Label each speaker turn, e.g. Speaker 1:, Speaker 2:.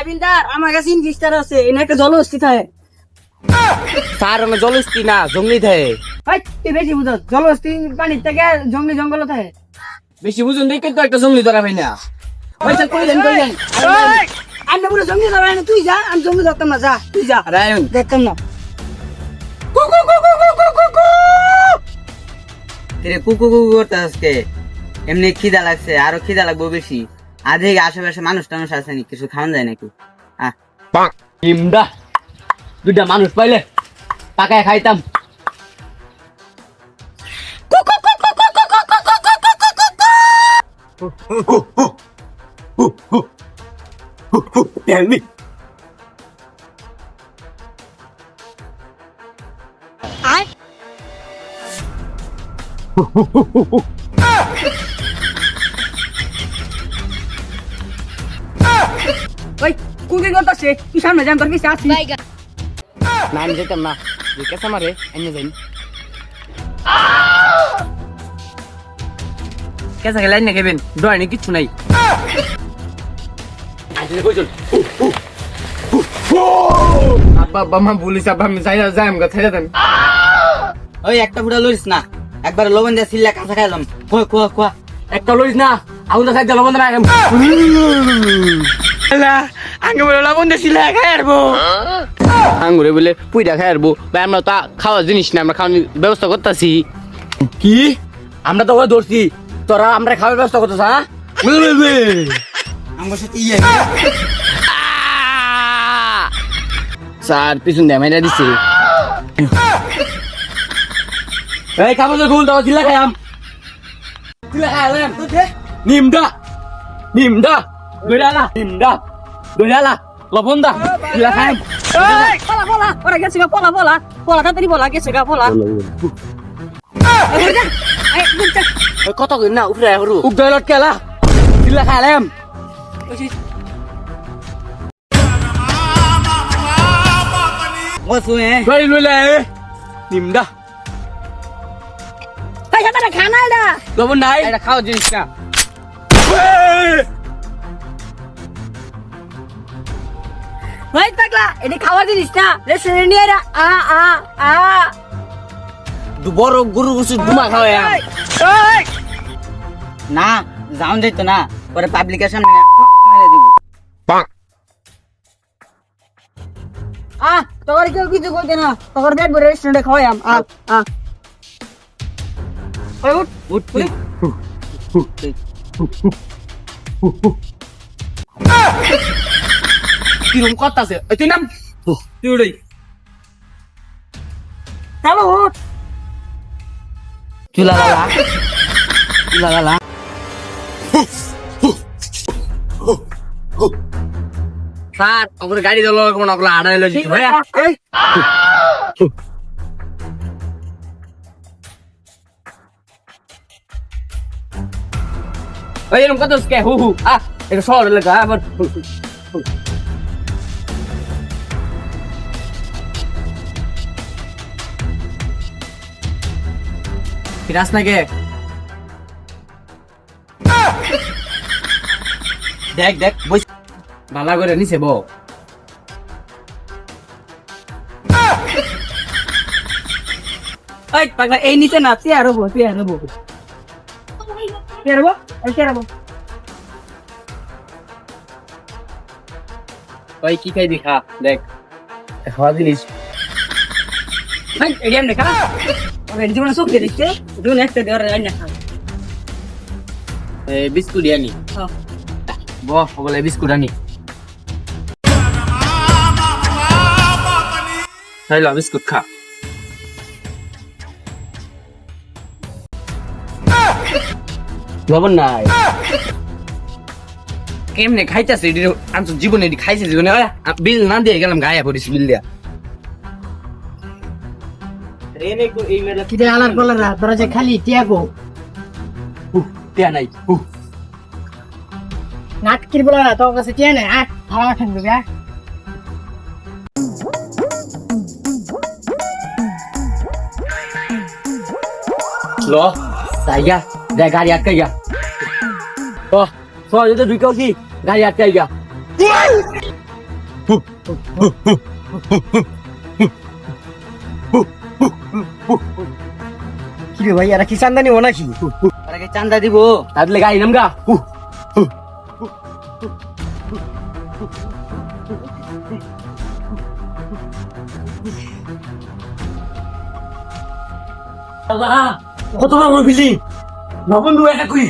Speaker 1: বিন্দার আমার কাছে ইনভিস্টার আছে এনে একটা জলহস্তি থাকে
Speaker 2: স্যার আমি জলস্তি না জঙ্গলি থাকে
Speaker 1: ভাই তুই বেশি বুঝছ জলহস্তি পানির থেকে জঙ্গলি জঙ্গল থাকে
Speaker 2: বেশি বুঝুন দেখে তো একটা জঙ্গলি ধরা ভাই না পয়সা কইলেন
Speaker 1: আমি বলে জঙ্গলি ধরা না তুই যা আমি জঙ্গলি ধরতাম না যা তুই যা
Speaker 2: রায়ন
Speaker 1: দেখতাম না
Speaker 3: রে কুকু কুকু করতে আজকে এমনি খিদা লাগছে আরো খিদা লাগবে বেশি আধে আশেপাশে মানুষ টানুষ আছে নাকি কিছু খাওয়া যায় নাকি
Speaker 2: ইমদা দুইটা মানুষ পাইলে পাকায় খাইতাম
Speaker 1: ওই কুকি করতেছে তুই সামনে যান তোর পিছে আসি
Speaker 2: না আমি যেতাম না কেসা মারে এনে যাই কেসা খেলাই না খেবেন ডয়নি কিচ্ছু নাই আব্বা বাবা বলিস আব্বা আমি যাই যাই আমাকে ছেড়ে দেন
Speaker 3: ওই একটা ফুটা লইস না একবার লবণ দিয়ে সিল্লা কাঁচা খাইলাম কোয়া
Speaker 2: একটা লইস না আগুন খাই দিল বন্ধ রাখেন আঙ্গে বলে লবণ দিয়েছিল খাই আরবো আঙ্গুরে বলে পুইটা খাই আরবো ভাই আমরা তো খাওয়ার জিনিস না আমরা খাওয়ার ব্যবস্থা করতেছি কি আমরা তো ওরা ধরছি তোরা আমরা খাওয়ার ব্যবস্থা করতেছ হ্যাঁ
Speaker 3: আমার সাথে ইয়ে
Speaker 2: স্যার পিছন দিয়ে মেরে দিচ্ছে এই কাগজের ফুল দাও চিল্লা খাইলাম নিমডা দইলা লবণ দা চিল্লা খাইলাম
Speaker 1: পলা পলা ওরা গেছে গা পলা পলা পলা তাড়াতাড়ি পলা গেছে গা পলা
Speaker 2: কত কই না উপরে হরু উগদই লটকেলা চিল্লা খাইলাম
Speaker 3: ও শুয়ে
Speaker 2: কই লইলে নিমডা
Speaker 1: ভাই এটা খানা এটা
Speaker 2: লবণ নাই এটা খাওয়ার জিনিস না
Speaker 1: ভাই পাগলা এটা খাওয়ার জিনিস না রেস্টুরেন্ট নিয়ে আ আ আ
Speaker 2: বড় গরু গুছু ডুমা খাওয়া
Speaker 3: না যাওন যাইতো না পরে পাবলিকেশন মেরে দিব
Speaker 1: তোর কেউ কিছু করছে না তোর ব্যাগ ভরে রেস্টুরেন্টে খাওয়াইম উঠ
Speaker 2: কিরম করতাছে তুই নাম তুই উড়াই
Speaker 1: চলো উঠ
Speaker 3: চুলা
Speaker 2: স্যার ওগুলো গাড়ি দিল কোন ওগুলো আড়াই লজি ভাইয়া এই এরকম কত কে হু হু এটা শহর এলাকা আবার ফিরাস না কে দেখ বই ভালো করে নিছে বউ
Speaker 1: এই পাগলা এই নিচে না চেয়ার হবো
Speaker 2: ওই কি খাই খা দেখ খাওয়া জিনিস
Speaker 1: ভাই এডিয়াম দেখা ওই জীবনে সব দিয়ে দিচ্ছে দুন একটা দেওয়ার রান্না খা
Speaker 2: এই বিস্কুট আনি বহ বলে বিস্কুট আনি খাইলা বিস্কুট খা লবণ নাই কেমনে খাইতেছে আমি তো জীবনে খাইছে জীবনে বিল না দিয়ে গেলাম গায়ে পড়িস বিল দিয়া
Speaker 1: কিরে আলার বলারা তোরা যে খালি টিয়াগো
Speaker 2: টিয়া নাই
Speaker 1: নাটকির বলারা তোর কাছে টিয়া নাই ভাড়া ঠান্ডা দেবে
Speaker 2: লো তাইয়া দে গাড়ি আটকাই গা ও সো যদি দুই কি গাড়ি আটকাই গা
Speaker 4: কি রে ভাই এরা কি চান্দা নিব নাকি?
Speaker 3: ওরা কি চান্দা দিব?
Speaker 2: তাহলে গাই নামগা
Speaker 4: কত বড় বিল্ডিং, বন্ধু এটা কই